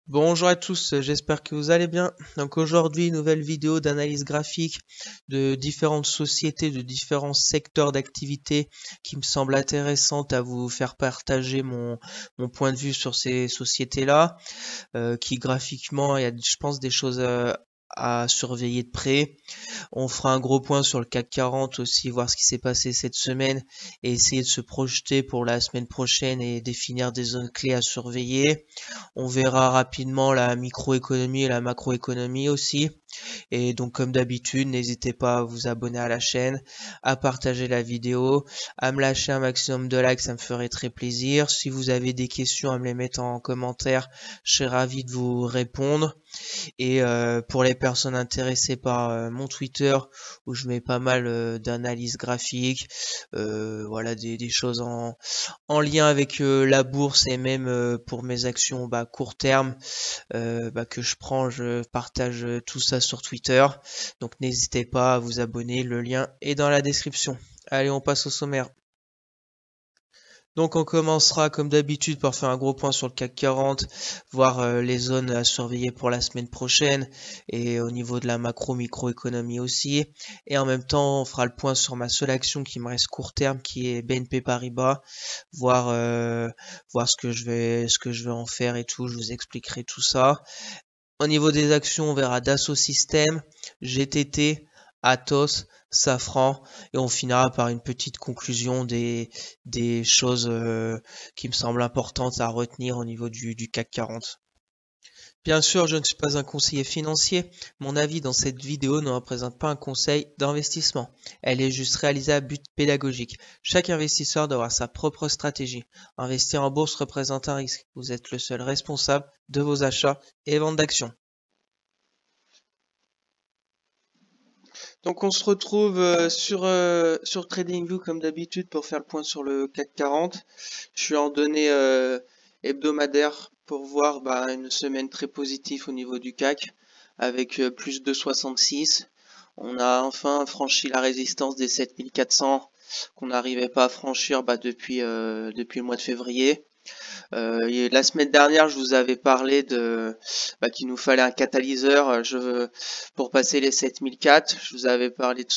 Bonjour à tous, j'espère que vous allez bien. Donc aujourd'hui, nouvelle vidéo d'analyse graphique de différentes sociétés, de différents secteurs d'activité qui me semblent intéressantes à vous faire partager mon point de vue sur ces sociétés-là, qui graphiquement, il y a, je pense, des choses à surveiller de près. On fera un gros point sur le CAC 40 aussi, voir ce qui s'est passé cette semaine et essayer de se projeter pour la semaine prochaine et définir des zones clés à surveiller. On verra rapidement la microéconomie et la macroéconomie aussi. Et donc comme d'habitude, n'hésitez pas à vous abonner à la chaîne, à partager la vidéo, à me lâcher un maximum de likes, ça me ferait très plaisir. Si vous avez des questions, à me les mettre en commentaire, je serai ravi de vous répondre. Et pour les personnes intéressées par mon Twitter, où je mets pas mal d'analyses graphiques, voilà des choses en lien avec la bourse et même pour mes actions court terme que je prends, je partage tout ça sur Twitter. Donc n'hésitez pas à vous abonner, le lien est dans la description. Allez, on passe au sommaire. Donc on commencera comme d'habitude par faire un gros point sur le CAC 40, voir les zones à surveiller pour la semaine prochaine et au niveau de la macro-microéconomie aussi. Et en même temps, on fera le point sur ma seule action qui me reste court terme, qui est BNP Paribas, voir ce que je vais en faire et tout. Je vous expliquerai tout ça. Au niveau des actions, on verra Dassault Systèmes, GTT, Atos, Safran, et on finira par une petite conclusion des choses qui me semblent importantes à retenir au niveau du CAC 40. Bien sûr, je ne suis pas un conseiller financier. Mon avis dans cette vidéo ne représente pas un conseil d'investissement. Elle est juste réalisée à but pédagogique. Chaque investisseur doit avoir sa propre stratégie. Investir en bourse représente un risque. Vous êtes le seul responsable de vos achats et ventes d'actions. Donc on se retrouve sur TradingView comme d'habitude pour faire le point sur le CAC 40. Je suis en données hebdomadaires pour voir une semaine très positive au niveau du CAC avec plus de 66. On a enfin franchi la résistance des 7400 qu'on n'arrivait pas à franchir depuis le mois de février. Et la semaine dernière, je vous avais parlé qu'il nous fallait un catalyseur pour passer les 7004. Je vous avais parlé de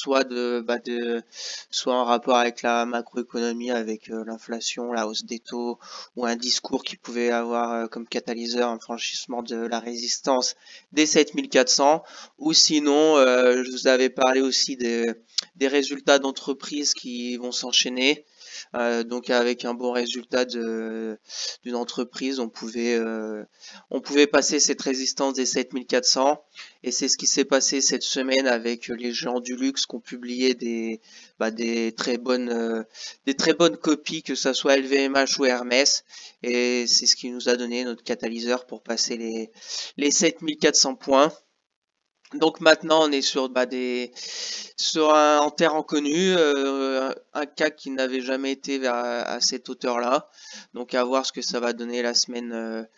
soit en rapport avec la macroéconomie, avec l'inflation, la hausse des taux, ou un discours qui pouvait avoir comme catalyseur un franchissement de la résistance des 7400. Ou sinon, je vous avais parlé aussi des résultats d'entreprises qui vont s'enchaîner. Donc avec un bon résultat d'une entreprise, on pouvait passer cette résistance des 7400 et c'est ce qui s'est passé cette semaine avec les géants du luxe qui ont publié des très bonnes copies, que ce soit LVMH ou Hermès, et c'est ce qui nous a donné notre catalyseur pour passer les 7400 points. Donc maintenant on est sur un terrain inconnu, un CAC qui n'avait jamais été à cette hauteur-là. Donc à voir ce que ça va donner la semaine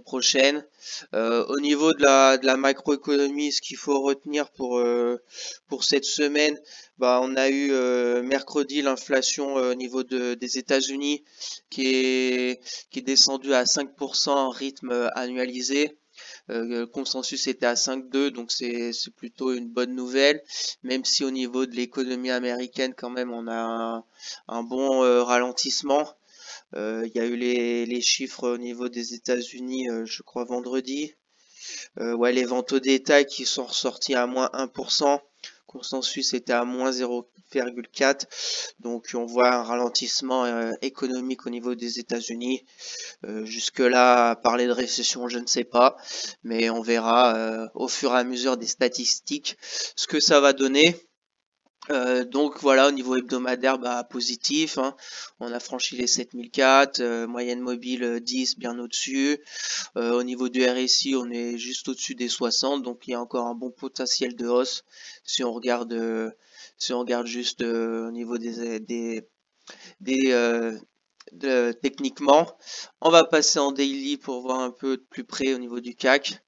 prochaine. Au niveau de la macroéconomie, ce qu'il faut retenir pour cette semaine, on a eu mercredi l'inflation au niveau des États-Unis qui est descendue à 5% en rythme annualisé. Le consensus était à 5,2, donc c'est plutôt une bonne nouvelle, même si au niveau de l'économie américaine, quand même, on a un bon ralentissement. Il y a eu les chiffres au niveau des États-Unis, je crois vendredi. Ouais, les ventes au détail qui sont ressorties à moins 1%. Consensus était à moins 0,4. Donc on voit un ralentissement économique au niveau des États-Unis. Jusque-là, parler de récession, je ne sais pas, mais on verra au fur et à mesure des statistiques ce que ça va donner. Donc voilà, au niveau hebdomadaire, positif, hein. On a franchi les 7004, moyenne mobile 10, bien au-dessus. Au niveau du RSI, on est juste au-dessus des 60, donc il y a encore un bon potentiel de hausse si on regarde juste au niveau techniquement. On va passer en daily pour voir un peu de plus près au niveau du CAC.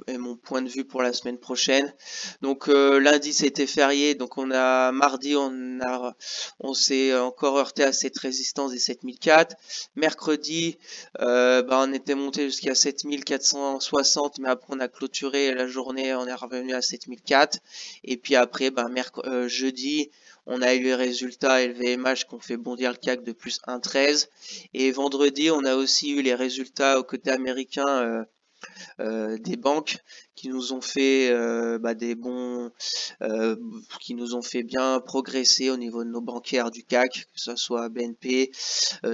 et mon point de vue pour la semaine prochaine. Donc lundi c'était férié, donc mardi on s'est encore heurté à cette résistance des 7004. Mercredi on était monté jusqu'à 7460, mais après on a clôturé la journée, on est revenu à 7004. Et puis après jeudi on a eu les résultats LVMH qui ont fait bondir le CAC de plus 1,13. Et vendredi on a aussi eu les résultats au côté américain des banques qui nous ont fait qui nous ont fait bien progresser au niveau de nos bancaires du CAC, que ce soit BNP,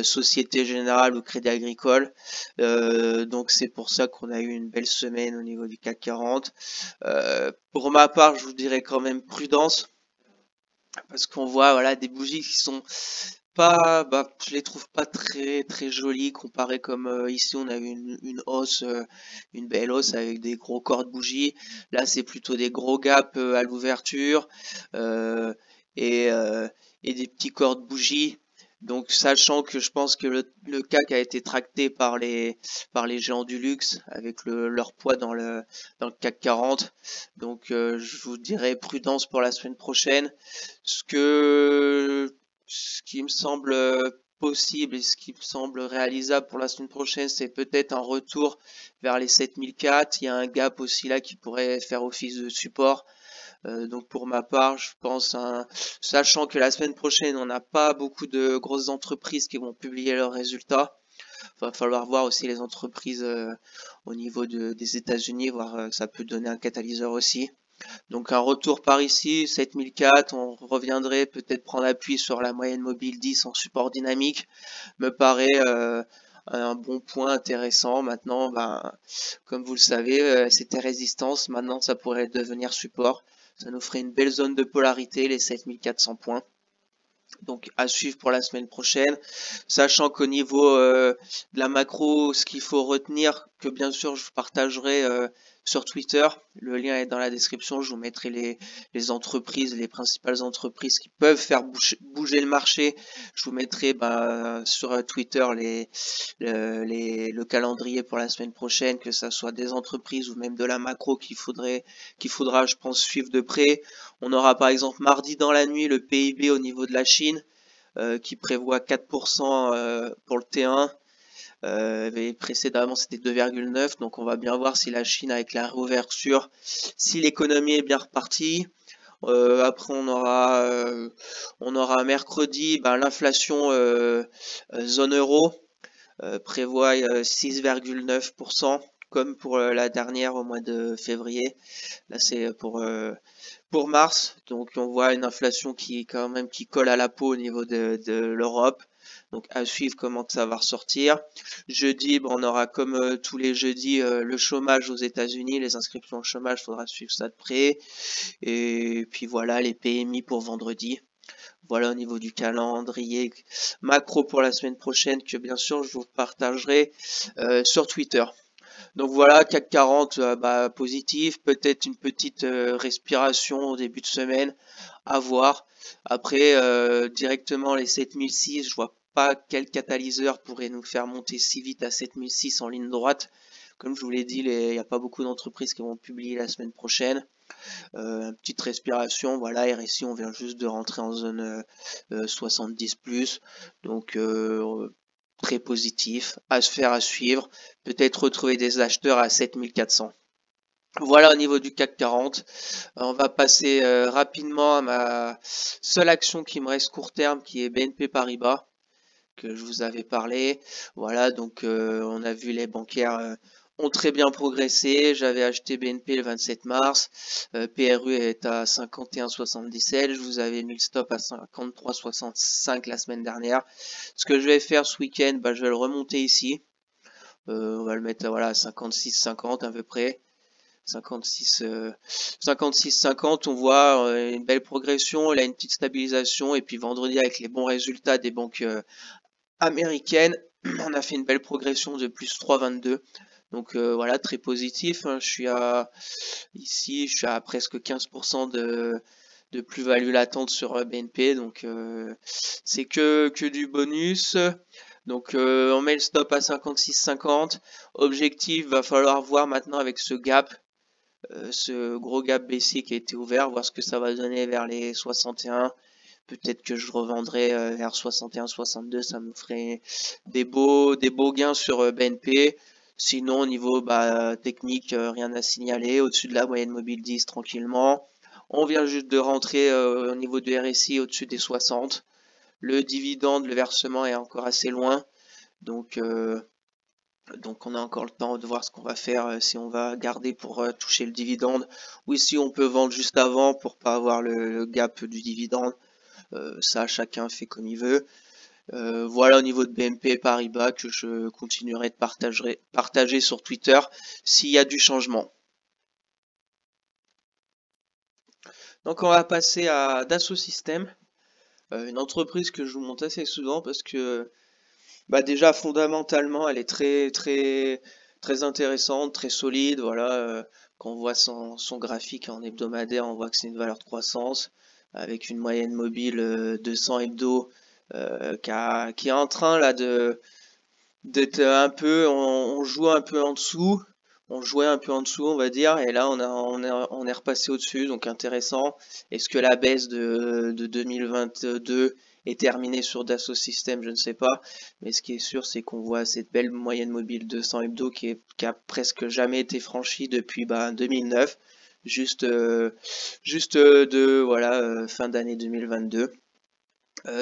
Société Générale ou Crédit Agricole. Donc c'est pour ça qu'on a eu une belle semaine au niveau du CAC 40. Pour ma part, je vous dirais quand même prudence, parce qu'on voit voilà des bougies qui sont pas, je les trouve pas très jolies comparé comme ici on a eu une hausse, une belle hausse avec des gros corps de bougies. Là c'est plutôt des gros gaps à l'ouverture euh, et, euh, et des petits corps de bougies. Donc sachant que je pense que le CAC a été tracté par les géants du luxe avec leur poids dans le CAC 40. Donc je vous dirais prudence pour la semaine prochaine. Ce qui me semble possible et ce qui me semble réalisable pour la semaine prochaine, c'est peut-être un retour vers les 7004. Il y a un gap aussi là qui pourrait faire office de support. Donc pour ma part, je pense, sachant que la semaine prochaine, on n'a pas beaucoup de grosses entreprises qui vont publier leurs résultats. Il va falloir voir aussi les entreprises au niveau des États-Unis, voir ça peut donner un catalyseur aussi. Donc un retour par ici, 7004, on reviendrait peut-être prendre appui sur la moyenne mobile 10 en support dynamique, me paraît un bon point intéressant. Maintenant, comme vous le savez, c'était résistance, maintenant ça pourrait devenir support. Ça nous ferait une belle zone de polarité, les 7400 points. Donc à suivre pour la semaine prochaine, sachant qu'au niveau de la macro, ce qu'il faut retenir, que bien sûr je vous partagerai sur Twitter, le lien est dans la description, je vous mettrai les entreprises, les principales entreprises qui peuvent faire bouger le marché, je vous mettrai sur Twitter le calendrier pour la semaine prochaine, que ça soit des entreprises ou même de la macro qu'il faudra je pense suivre de près. On aura par exemple mardi dans la nuit le PIB au niveau de la Chine qui prévoit 4% pour le T1. Et précédemment c'était 2,9, donc on va bien voir si la Chine avec la réouverture, si l'économie est bien repartie. Après on aura mercredi l'inflation zone euro prévoit 6,9% comme pour la dernière au mois de février. Là c'est pour mars, donc on voit une inflation qui quand même qui colle à la peau au niveau de l'Europe. Donc à suivre comment que ça va ressortir. Jeudi, on aura comme tous les jeudis le chômage aux États-Unis, les inscriptions au chômage, faudra suivre ça de près. Et puis voilà les PMI pour vendredi. Voilà au niveau du calendrier macro pour la semaine prochaine que bien sûr je vous partagerai sur Twitter. Donc voilà, CAC 40 positif, peut-être une petite respiration au début de semaine, à voir. Après, directement les 7006, je vois pas quel catalyseur pourrait nous faire monter si vite à 7006 en ligne droite. Comme je vous l'ai dit, il n'y a pas beaucoup d'entreprises qui vont publier la semaine prochaine. Petite respiration, voilà, RSI, on vient juste de rentrer en zone 70+. Donc très positif, à se faire à suivre, peut-être retrouver des acheteurs à 7400. Voilà au niveau du CAC 40. On va passer rapidement à ma seule action qui me reste court terme, qui est BNP Paribas, que je vous avais parlé. Voilà, donc on a vu les bancaires ont très bien progressé. J'avais acheté BNP le 27 mars. PRU est à 51,77. Je vous avais mis le stop à 53,65 la semaine dernière. Ce que je vais faire ce week-end, je vais le remonter ici. On va le mettre à 56,50 à peu près. 56,50, on voit une belle progression, il a une petite stabilisation, et puis vendredi avec les bons résultats des banques américaines, on a fait une belle progression de plus 3,22. Donc voilà, très positif. Ici, je suis à presque 15% de plus-value latente sur BNP, donc c'est que du bonus. Donc on met le stop à 56,50. Objectif, va falloir voir maintenant avec ce gap, ce gros gap baissier qui a été ouvert, voir ce que ça va donner vers les 61. Peut-être que je revendrai vers 61-62, ça me ferait des beaux gains sur BNP. Sinon, au niveau technique, rien à signaler. Au-dessus de la moyenne mobile 10, tranquillement. On vient juste de rentrer au niveau du RSI au-dessus des 60. Le dividende, le versement est encore assez loin. Donc on a encore le temps de voir ce qu'on va faire, si on va garder pour toucher le dividende ou si on peut vendre juste avant pour pas avoir le gap du dividende. Ça, chacun fait comme il veut. Voilà au niveau de BNP Paribas que je continuerai de partager sur Twitter s'il y a du changement. Donc on va passer à Dassault Systèmes, une entreprise que je vous montre assez souvent parce que déjà fondamentalement elle est très intéressante, très solide. Voilà, quand on voit son graphique en hebdomadaire, on voit que c'est une valeur de croissance avec une moyenne mobile 200 hebdo qui est en train là d'être un peu, on joue un peu en dessous, on jouait un peu en dessous, on va dire, et là on est repassé au-dessus, donc intéressant. Est-ce que la baisse de 2022 est terminée sur Dassault Systèmes? Je ne sais pas, mais ce qui est sûr, c'est qu'on voit cette belle moyenne mobile 200 hebdo qui a presque jamais été franchie depuis 2009, juste de voilà fin d'année 2022.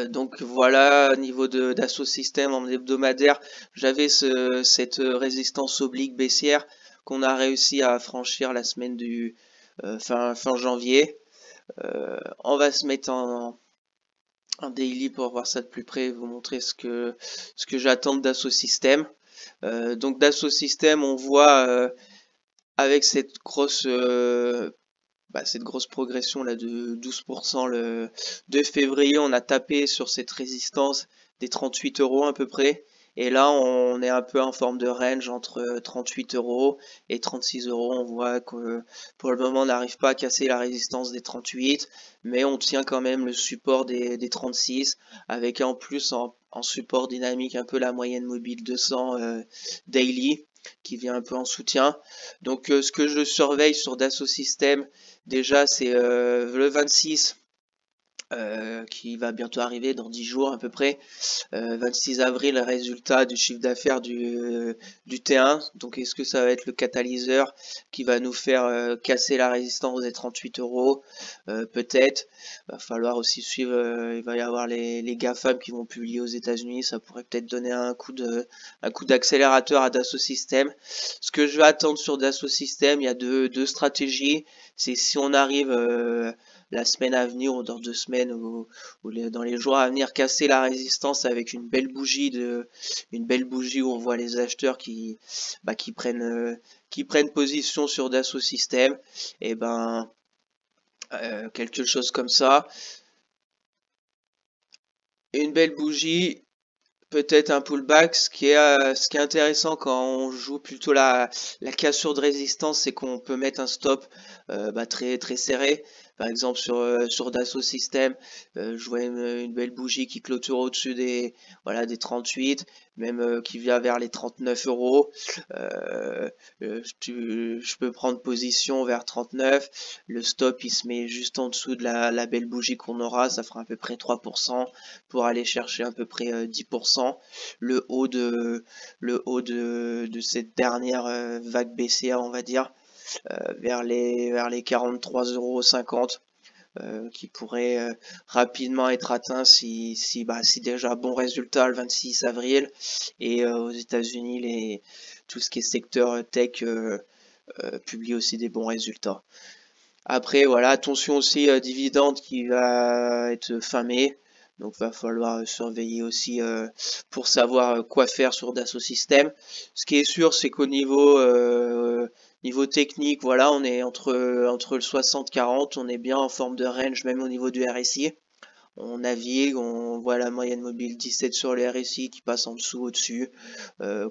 Donc voilà, au niveau de Dassault Systèmes en hebdomadaire, j'avais cette résistance oblique baissière qu'on a réussi à franchir la semaine du fin janvier. On va se mettre en daily pour voir ça de plus près, vous montrer ce que j'attends de Dassault Systèmes. Donc Dassault Systèmes, on voit avec cette grosse progression là de 12% le 2 février, on a tapé sur cette résistance des 38 € à peu près. Et là, on est un peu en forme de range entre 38 € et 36 €. On voit que pour le moment, on n'arrive pas à casser la résistance des 38, mais on tient quand même le support des 36, avec en plus en support dynamique un peu la moyenne mobile 200 daily qui vient un peu en soutien. Donc ce que je surveille sur Dassault Systèmes, déjà, c'est le 26 qui va bientôt arriver dans 10 jours à peu près. 26 avril, résultat du chiffre d'affaires du T1. Donc est-ce que ça va être le catalyseur qui va nous faire casser la résistance des 38 €? Peut-être. Va falloir aussi suivre, il va y avoir les GAFAM qui vont publier aux États-Unis. Ça pourrait peut-être donner un coup d'accélérateur à Dassault Systèmes. Ce que je vais attendre sur Dassault Systèmes, il y a deux stratégies. C'est si on arrive la semaine à venir ou dans 2 semaines ou dans les jours à venir casser la résistance avec une belle bougie où on voit les acheteurs qui prennent position sur Dassault Systèmes, et quelque chose comme ça, une belle bougie, peut-être un pullback. Ce qui est intéressant quand on joue plutôt la cassure de résistance, c'est qu'on peut mettre un stop très serré. Par exemple sur Dassault Systèmes, je vois une belle bougie qui clôture au-dessus des 38, même qui vient vers les 39 €. Je peux prendre position vers 39. Le stop il se met juste en dessous de la belle bougie qu'on aura, ça fera à peu près 3% pour aller chercher à peu près 10%. Le haut de cette dernière vague baissière, on va dire, vers les 43,50 €, qui pourrait rapidement être atteint si déjà bon résultat le 26 avril, et aux États-Unis tout ce qui est secteur tech publie aussi des bons résultats. Après voilà, attention aussi dividende qui va être fin mai. Donc va falloir surveiller aussi pour savoir quoi faire sur Dassault Systèmes. Ce qui est sûr, c'est qu'au niveau technique, voilà, on est entre le 60-40, on est bien en forme de range, même au niveau du RSI. On navigue, on voit la moyenne mobile 17 sur le RSI qui passe en dessous, au-dessus,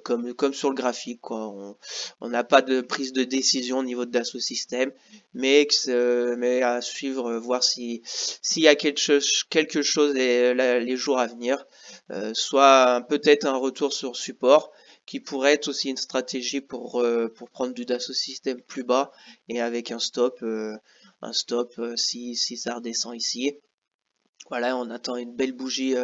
comme sur le graphique, quoi. On n'a pas de prise de décision au niveau de Dassault Systèmes, mais à suivre, voir s'il y a quelque chose les jours à venir. soit peut-être un retour sur support, qui pourrait être aussi une stratégie pour prendre du Dassault Systèmes plus bas et avec un stop si ça redescend ici. Voilà, on attend une belle bougie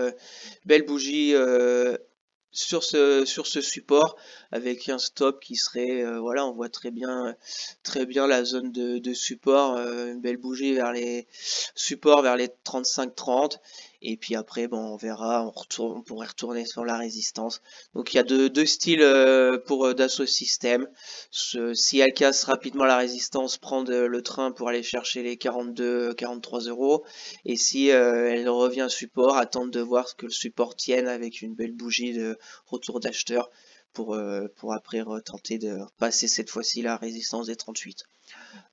sur ce support avec un stop qui serait voilà, on voit très bien la zone de support, une belle bougie vers les supports vers les 35-30 et puis après bon on verra, on pourrait retourner sur la résistance. Donc il y a deux styles pour Dassault Systèmes. Si elle casse rapidement la résistance, prendre le train pour aller chercher les 42-43 euros, et si elle revient support, attendre de voir que le support tienne avec une belle bougie de retour d'acheteur pour après tenter de passer cette fois-ci la résistance des 38.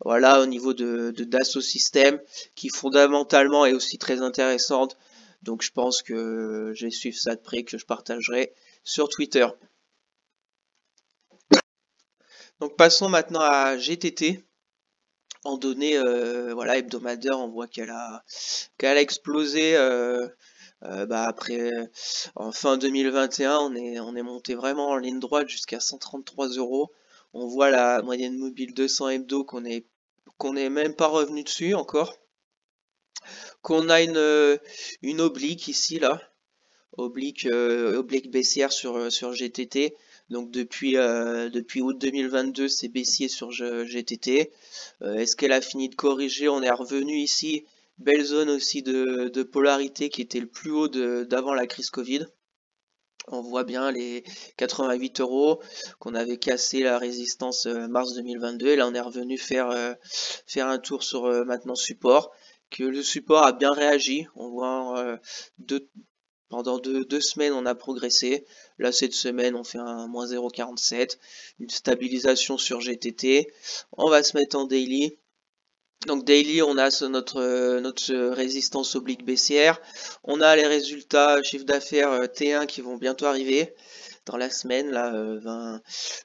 Voilà au niveau de Dassault Systèmes qui fondamentalement est aussi très intéressante. Donc je pense que je vais suivre ça de près, que je partagerai sur Twitter. Donc passons maintenant à GTT. En données voilà, hebdomadaires, on voit qu'elle a explosé après en fin 2021, on est monté vraiment en ligne droite jusqu'à 133 euros. On voit la moyenne mobile 200 hebdo qu'on est même pas revenu dessus encore. Qu'on a une oblique ici là, oblique baissière sur GTT. Donc depuis août 2022, c'est baissier sur GTT. Est-ce qu'elle a fini de corriger? On est revenu ici. Belle zone aussi de polarité qui était le plus haut d'avant la crise Covid. On voit bien les 88 euros qu'on avait cassé la résistance mars 2022. Et là, on est revenu faire un tour sur maintenant support. Que le support a bien réagi. On voit pendant deux semaines, on a progressé. Là, cette semaine, on fait un moins 0,47. Une stabilisation sur GTT. On va se mettre en daily. Donc daily, on a notre résistance oblique baissière. On a les résultats chiffre d'affaires T1 qui vont bientôt arriver dans la semaine, là,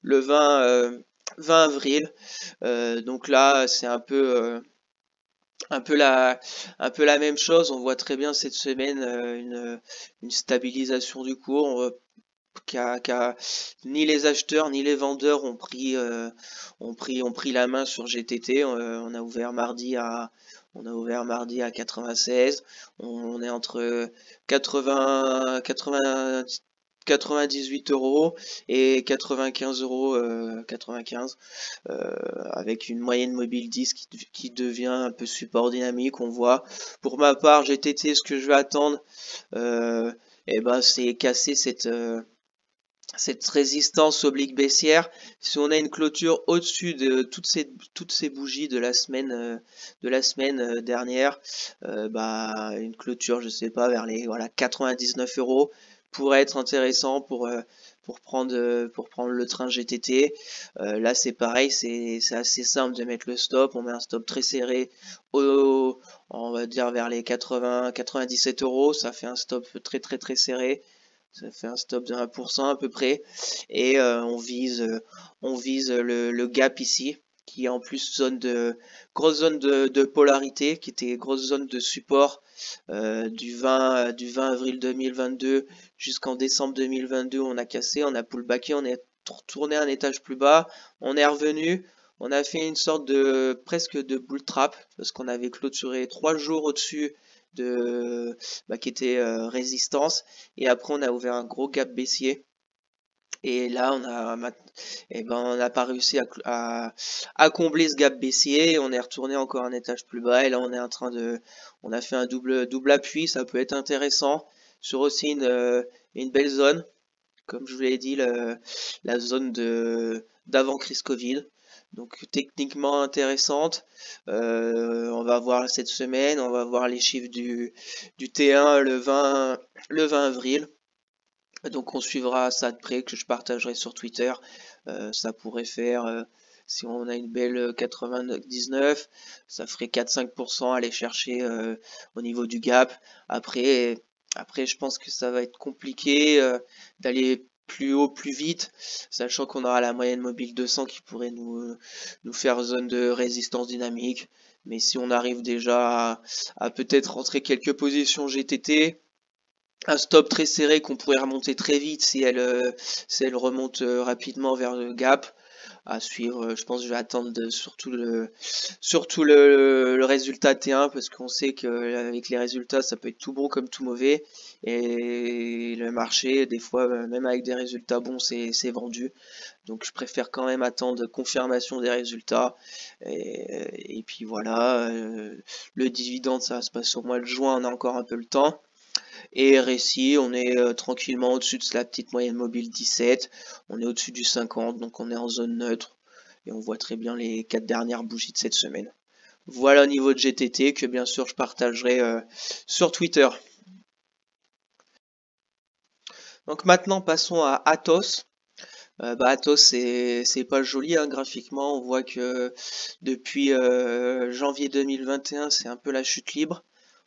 le 20 avril. Donc là, c'est un peu la même chose. On voit très bien cette semaine une stabilisation du cours. Ni les acheteurs ni les vendeurs ont pris la main sur GTT. On a ouvert mardi à 96. On est entre 98 euros et 95 euros 95 avec une moyenne mobile 10 qui devient un peu support dynamique. On voit pour ma part GTT, ce que je vais attendre c'est casser cette résistance oblique baissière. Si on a une clôture au-dessus de toutes ces bougies de la semaine dernière, une clôture, je sais pas, vers les 99 euros pourrait être intéressant pour prendre le train GTT. Là c'est pareil, c'est assez simple de mettre le stop. On met un stop très serré on va dire vers les 97 euros. Ça fait un stop très très très serré. Ça fait un stop de 1% à peu près. Et on vise le gap ici, qui est en plus grosse zone de polarité, qui était grosse zone de support du 20 avril 2022 jusqu'en décembre 2022. On a cassé, on a pullbacké, on est retourné un étage plus bas, on est revenu. On a fait une sorte de presque de bull trap parce qu'on avait clôturé 3 jours au-dessus qui était résistance, et après on a ouvert un gros gap baissier et là on n'a pas réussi à combler ce gap baissier. On est retourné encore un étage plus bas et là on est en train on a fait un double appui. Ça peut être intéressant sur aussi une belle zone, comme je vous l'ai dit, la zone d'avant crise Covid. Donc techniquement intéressante. On va voir cette semaine, on va voir les chiffres du T1 le 20 avril. Donc on suivra ça de près, que je partagerai sur Twitter. Ça pourrait faire, si on a une belle 99, ça ferait 4-5% aller chercher au niveau du gap. Après, je pense que ça va être compliqué d'aller plus haut, plus vite, sachant qu'on aura la moyenne mobile 200 qui pourrait nous faire zone de résistance dynamique. Mais si on arrive déjà à peut-être rentrer quelques positions GTT, un stop très serré qu'on pourrait remonter très vite si elle remonte rapidement vers le gap. À suivre, je pense que je vais attendre surtout le résultat T1 parce qu'on sait qu'avec les résultats ça peut être tout bon comme tout mauvais et le marché des fois même avec des résultats bons c'est vendu, donc je préfère quand même attendre confirmation des résultats et puis voilà, le dividende ça va se passer au mois de juin, on a encore un peu le temps. Et RSI, on est tranquillement au-dessus de la petite moyenne mobile 17, on est au-dessus du 50, donc on est en zone neutre, et on voit très bien les 4 dernières bougies de cette semaine. Voilà au niveau de GTT, que bien sûr je partagerai sur Twitter. Donc maintenant passons à Atos. Atos c'est pas joli hein, graphiquement, on voit que depuis janvier 2021 c'est un peu la chute libre.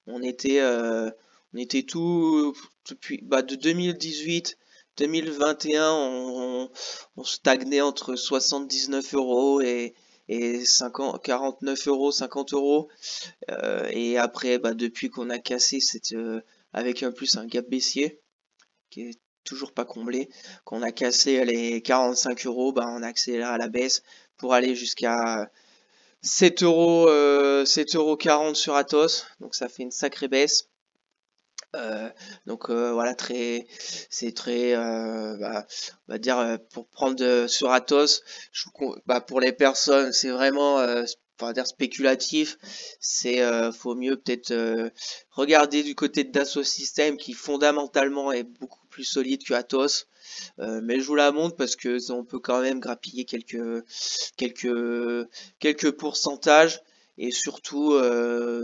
On était, euh, on était tout depuis de 2018, 2021, on stagnait entre 79 euros et 50, 49 euros, 50 euros. Et après, depuis qu'on a cassé avec un plus un gap baissier qui est toujours pas comblé, qu'on a cassé les 45 euros, on a accéléré à la baisse pour aller jusqu'à 7 euros, 7,40 € sur Atos. Donc ça fait une sacrée baisse. Voilà, c'est très, on va dire pour prendre sur Atos, pour les personnes, c'est vraiment, on va dire spéculatif. Faut mieux peut-être regarder du côté de Dassault Systèmes qui fondamentalement est beaucoup plus solide que Atos. Mais je vous la montre parce que on peut quand même grappiller quelques, quelques pourcentages et surtout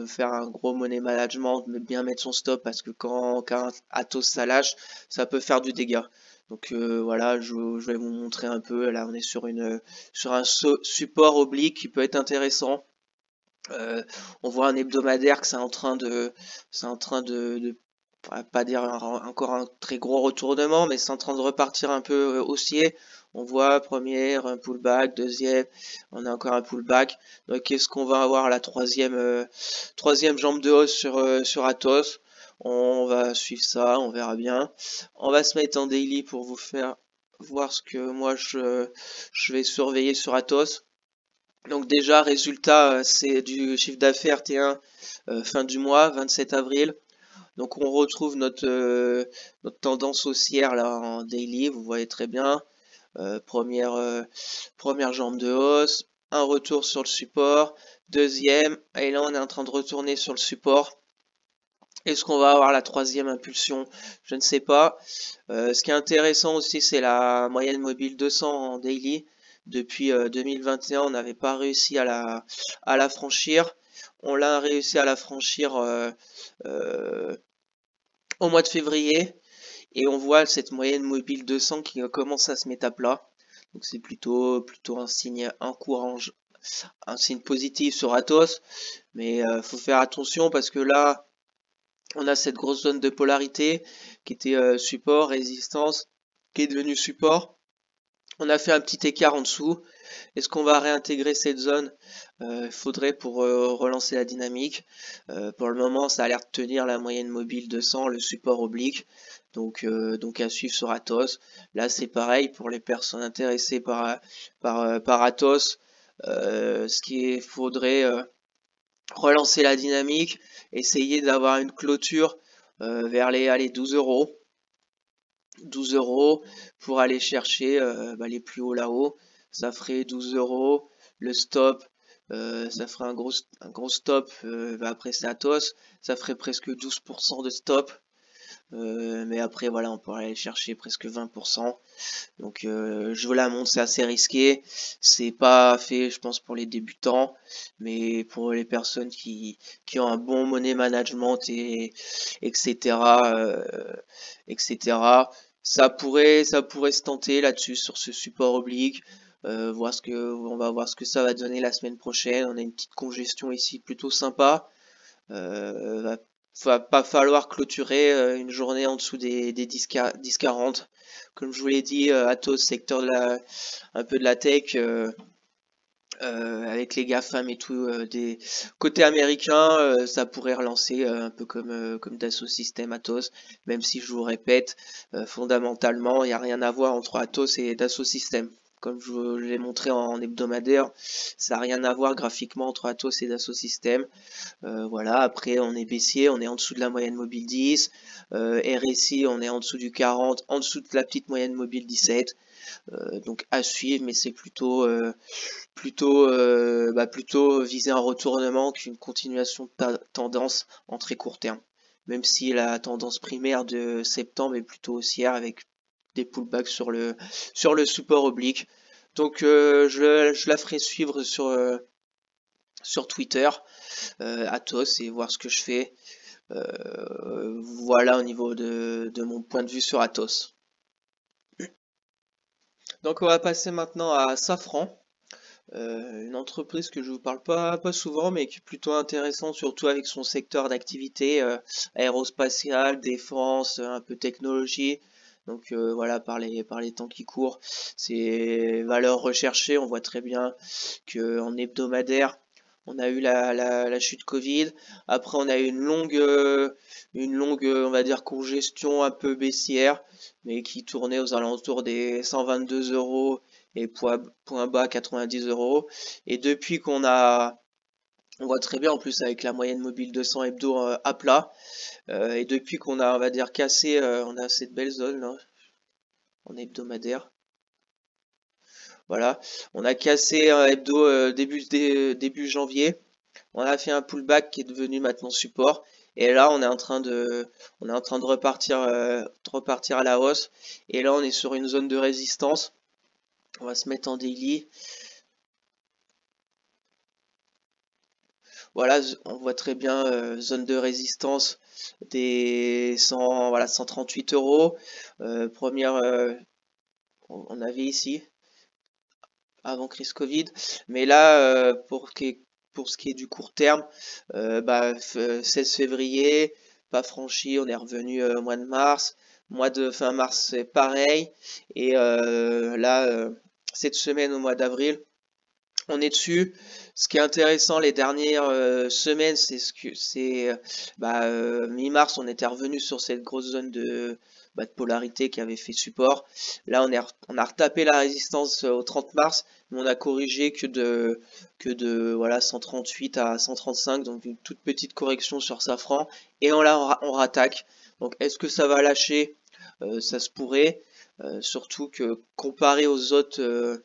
faire un gros money management, bien mettre son stop parce que quand Atos ça lâche, ça peut faire du dégât. Donc voilà, je vais vous montrer un peu. Là, on est sur un support oblique qui peut être intéressant. On voit un hebdomadaire que c'est en train de pas dire encore un très gros retournement, mais c'est en train de repartir un peu haussier. On voit première, un pullback, deuxième, on a encore un pullback. Donc est-ce qu'on va avoir la troisième jambe de hausse sur Atos? On va suivre ça, on verra bien. On va se mettre en daily pour vous faire voir ce que moi je vais surveiller sur Atos. Donc déjà, résultat, c'est du chiffre d'affaires T1 fin du mois, 27 avril. Donc on retrouve notre tendance haussière là en daily, vous voyez très bien. Première jambe de hausse, un retour sur le support, deuxième, et là on est en train de retourner sur le support. Est-ce qu'on va avoir la troisième impulsion? Je ne sais pas. Ce qui est intéressant aussi, c'est la moyenne mobile 200 en daily. Depuis 2021, on n'avait pas réussi à la franchir. On l'a réussi à la franchir euh, au mois de février. Et on voit cette moyenne mobile 200 qui commence à se mettre à plat. Donc c'est plutôt un signe encourageant, un signe positif sur Atos. Mais faut faire attention parce que là, on a cette grosse zone de polarité qui était support, résistance, qui est devenue support. On a fait un petit écart en dessous. Est-ce qu'on va réintégrer cette zone? Il faudrait pour relancer la dynamique. Pour le moment, ça a l'air de tenir la moyenne mobile 200, le support oblique. Donc à suivre sur Atos. Là, c'est pareil pour les personnes intéressées par Atos. Ce qu'il faudrait relancer la dynamique, essayer d'avoir une clôture vers les 12 euros. 12 euros pour aller chercher les plus hauts là-haut. Ça ferait 12 euros. Le stop, ça ferait un gros stop. Après, c'est Atos. Ça ferait presque 12% de stop. Mais après, voilà, on pourrait aller chercher presque 20%. Donc, je vous la montre, c'est assez risqué. C'est pas fait, je pense, pour les débutants, mais pour les personnes qui ont un bon money management et etc. etc. Ça pourrait se tenter là-dessus sur ce support oblique. On va voir ce que ça va donner la semaine prochaine. On a une petite congestion ici plutôt sympa. Va pas falloir clôturer une journée en dessous des 10-40. Comme je vous l'ai dit, Atos, secteur un peu de la tech, avec les GAFAM et tout, des côté américain, ça pourrait relancer un peu comme Dassault Systèmes, Atos, même si je vous répète, fondamentalement, il n'y a rien à voir entre Atos et Dassault Systèmes. Comme je vous l'ai montré en hebdomadaire, ça n'a rien à voir graphiquement entre Atos et Dassault Systèmes. Voilà, après on est baissier, on est en dessous de la moyenne mobile 10, RSI on est en dessous du 40, en dessous de la petite moyenne mobile 17, donc à suivre, mais c'est plutôt viser un retournement qu'une continuation de tendance en très court terme. Même si la tendance primaire de septembre est plutôt haussière avec des pullbacks sur le support oblique. Donc je la ferai suivre sur Twitter, Atos, et voir ce que je fais. Voilà au niveau de mon point de vue sur Atos. Donc on va passer maintenant à Safran. Une entreprise que je vous parle pas souvent, mais qui est plutôt intéressante, surtout avec son secteur d'activité aérospatiale, défense, un peu technologie. Donc voilà, par les temps qui courent, c'est valeurs recherchées. On voit très bien que en hebdomadaire, on a eu la chute Covid. Après, on a eu une longue, on va dire, congestion un peu baissière, mais qui tournait aux alentours des 122 euros et point bas 90 euros. Et depuis on voit très bien en plus avec la moyenne mobile 200 hebdo à plat, et depuis qu'on a, on va dire, cassé, on a cette belle zone là, en hebdomadaire. Voilà, on a cassé un hebdo début janvier. On a fait un pullback qui est devenu maintenant support. Et là, on est en train de repartir à la hausse. Et là, on est sur une zone de résistance. On va se mettre en daily. Voilà, on voit très bien zone de résistance des 100, voilà, 138 euros. Première, on avait ici avant crise Covid. Mais là, pour ce qui est du court terme, 16 février, pas franchi, on est revenu au mois de mars. Mois de fin mars, c'est pareil. Et là, cette semaine, au mois d'avril, on est dessus. Ce qui est intéressant les dernières semaines, mi-mars, on était revenu sur cette grosse zone de polarité qui avait fait support. Là, on a retapé la résistance au 30 mars, mais on a corrigé que de voilà 138 à 135, donc une toute petite correction sur Safran, et on rattaque. Donc, est-ce que ça va lâcher? Ça se pourrait, surtout que comparé aux autres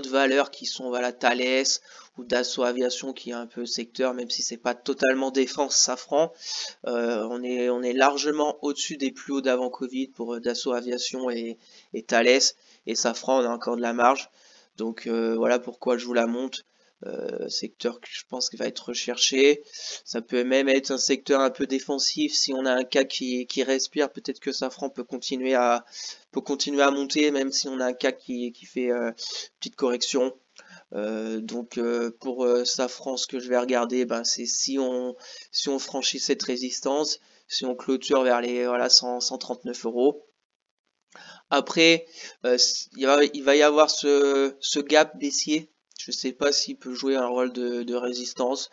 valeurs qui sont voilà Thales ou Dassault Aviation qui est un peu secteur, même si c'est pas totalement défense Safran, on est largement au-dessus des plus hauts d'avant Covid pour Dassault Aviation et Thales, et Safran on a encore de la marge. Donc voilà pourquoi je vous la monte. Secteur que je pense qu'il va être recherché. Ça peut même être un secteur un peu défensif. Si on a un CAC qui respire, peut-être que Safran peut continuer à monter, même si on a un CAC qui fait petite correction. Donc pour Safran, ce que je vais regarder, c'est si on franchit cette résistance, si on clôture vers les voilà 139 euros. Après, il va y avoir ce gap baissier. Je ne sais pas s'il peut jouer un rôle de résistance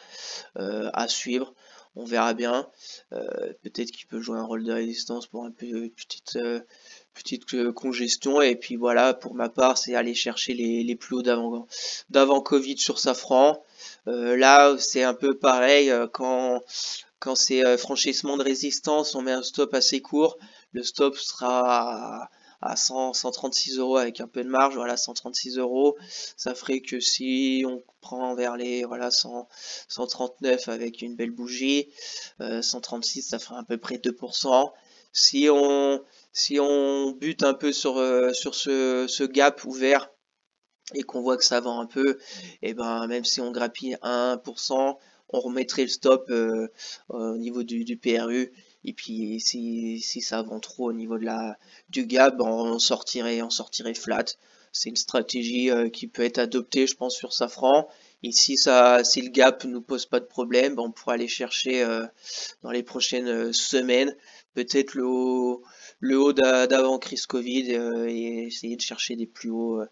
à suivre. On verra bien. Peut-être qu'il peut jouer un rôle de résistance pour un peu petite congestion. Et puis voilà, pour ma part, c'est aller chercher les plus hauts d'avant Covid sur Safran. Là, c'est un peu pareil. Quand c'est franchissement de résistance, on met un stop assez court. Le stop sera à 136 euros avec un peu de marge. Voilà, 136 euros. Ça ferait que si on prend vers les voilà 139 avec une belle bougie, 136, ça ferait à peu près 2%. Si on bute un peu sur ce gap ouvert et qu'on voit que ça vend un peu, et ben même si on grappille 1%, on remettrait le stop au niveau du PRU. Et puis si ça vend trop au niveau du gap, on sortirait flat. C'est une stratégie qui peut être adoptée, je pense, sur Safran. Et si le gap nous pose pas de problème, on pourra aller chercher dans les prochaines semaines peut-être le haut d'avant crise Covid, et essayer de chercher des plus hauts,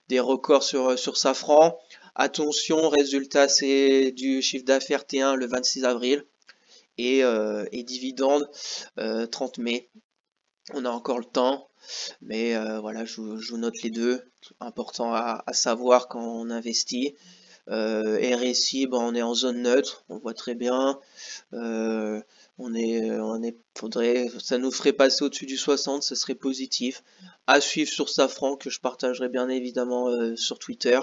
des records sur Safran. Attention, résultat c'est du chiffre d'affaires T1 le 26 avril et dividende 30 mai. On a encore le temps, mais voilà, je vous note les deux. Important à savoir quand on investit. RSI, on est en zone neutre, on voit très bien. Ça nous ferait passer au-dessus du 60, ce serait positif. À suivre sur Safran, que je partagerai bien évidemment sur Twitter.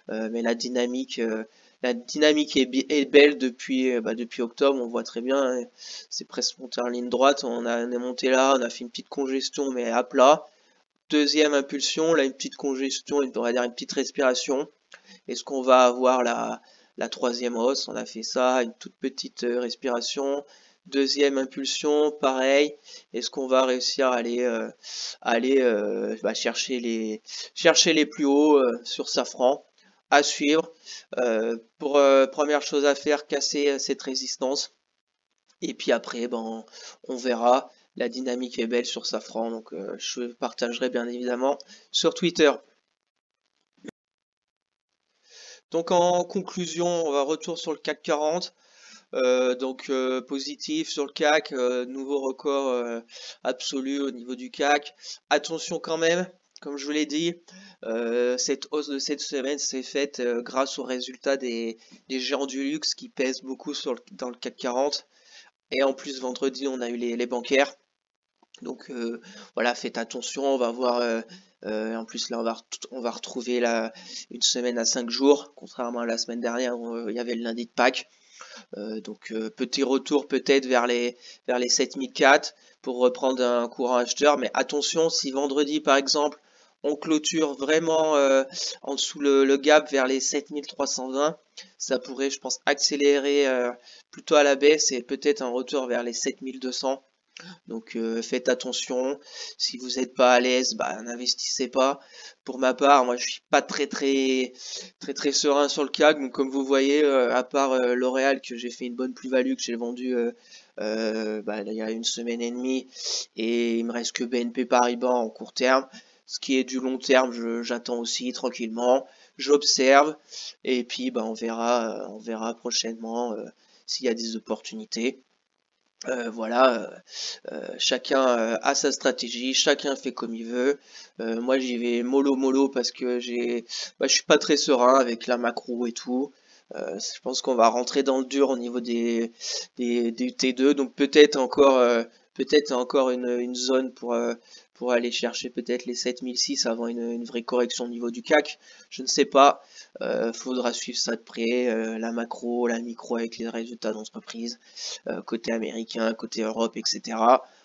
Mais la dynamique est belle depuis octobre, on voit très bien, hein. C'est presque monté en ligne droite, on est monté là, on a fait une petite congestion mais à plat. Deuxième impulsion, là une petite congestion, on va dire une petite respiration. Est-ce qu'on va avoir la troisième hausse? On a fait ça, une toute petite respiration. Deuxième impulsion, pareil. Est-ce qu'on va réussir à chercher les plus hauts sur Safran? À suivre. Première chose à faire, casser cette résistance. Et puis après, on verra. La dynamique est belle sur Safran, donc je partagerai bien évidemment sur Twitter. Donc en conclusion, on va retour sur le CAC 40. Positif sur le CAC, nouveau record absolu au niveau du CAC. Attention quand même, comme je vous l'ai dit, cette hausse de cette semaine s'est faite grâce aux résultats des géants du luxe qui pèsent beaucoup dans le CAC 40. Et en plus, vendredi, on a eu les bancaires. Donc voilà, faites attention, on va voir. En plus, là, on va retrouver une semaine à 5 jours, contrairement à la semaine dernière où il y avait le lundi de Pâques. Petit retour peut-être vers les 7004 pour reprendre un courant acheteur. Mais attention, si vendredi, par exemple, on clôture vraiment en dessous le gap vers les 7320, ça pourrait, je pense, accélérer plutôt à la baisse et peut-être un retour vers les 7200. Donc faites attention, si vous n'êtes pas à l'aise, n'investissez pas. Pour ma part, moi je suis pas très serein sur le CAC, donc comme vous voyez, à part L'Oréal que j'ai fait une bonne plus-value, que j'ai vendu il y a une semaine et demie, et il me reste que BNP Paribas en court terme. Ce qui est du long terme, j'attends aussi tranquillement, j'observe, et puis on verra prochainement s'il y a des opportunités. Chacun a sa stratégie, chacun fait comme il veut. Moi j'y vais mollo parce que je suis pas très serein avec la macro et tout. Je pense qu'on va rentrer dans le dur au niveau des T2, donc peut-être encore une zone pour aller chercher peut-être les 7006 avant une vraie correction au niveau du CAC. Je ne sais pas. Faudra suivre ça de près, la macro, la micro avec les résultats d'entreprise, côté américain, côté Europe, etc.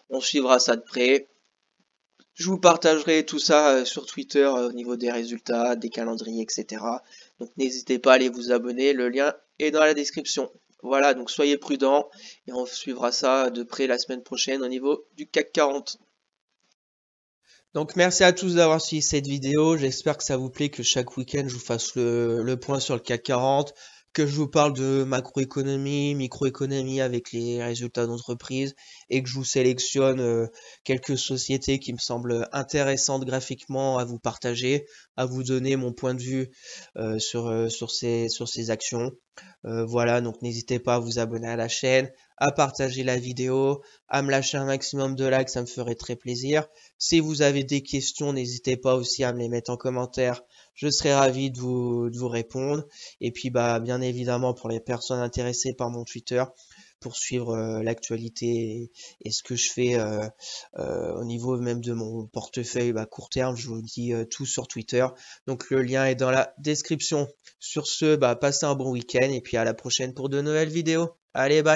On suivra ça de près. Je vous partagerai tout ça sur Twitter au niveau des résultats, des calendriers, etc. Donc n'hésitez pas à aller vous abonner, le lien est dans la description. Voilà, donc soyez prudents et on suivra ça de près la semaine prochaine au niveau du CAC 40. Donc merci à tous d'avoir suivi cette vidéo, j'espère que ça vous plaît, que chaque week-end je vous fasse le point sur le CAC 40, que je vous parle de macroéconomie, microéconomie avec les résultats d'entreprise et que je vous sélectionne quelques sociétés qui me semblent intéressantes graphiquement à vous partager, à vous donner mon point de vue sur ces actions. Voilà, donc n'hésitez pas à vous abonner à la chaîne, à partager la vidéo, à me lâcher un maximum de likes, ça me ferait très plaisir. Si vous avez des questions, n'hésitez pas aussi à me les mettre en commentaire, je serai ravi de vous répondre. Et puis bien évidemment pour les personnes intéressées par mon Twitter, pour suivre l'actualité et ce que je fais au niveau même de mon portefeuille court terme, je vous dis tout sur Twitter. Donc le lien est dans la description. Sur ce, passez un bon week-end et puis à la prochaine pour de nouvelles vidéos. Allez, bye!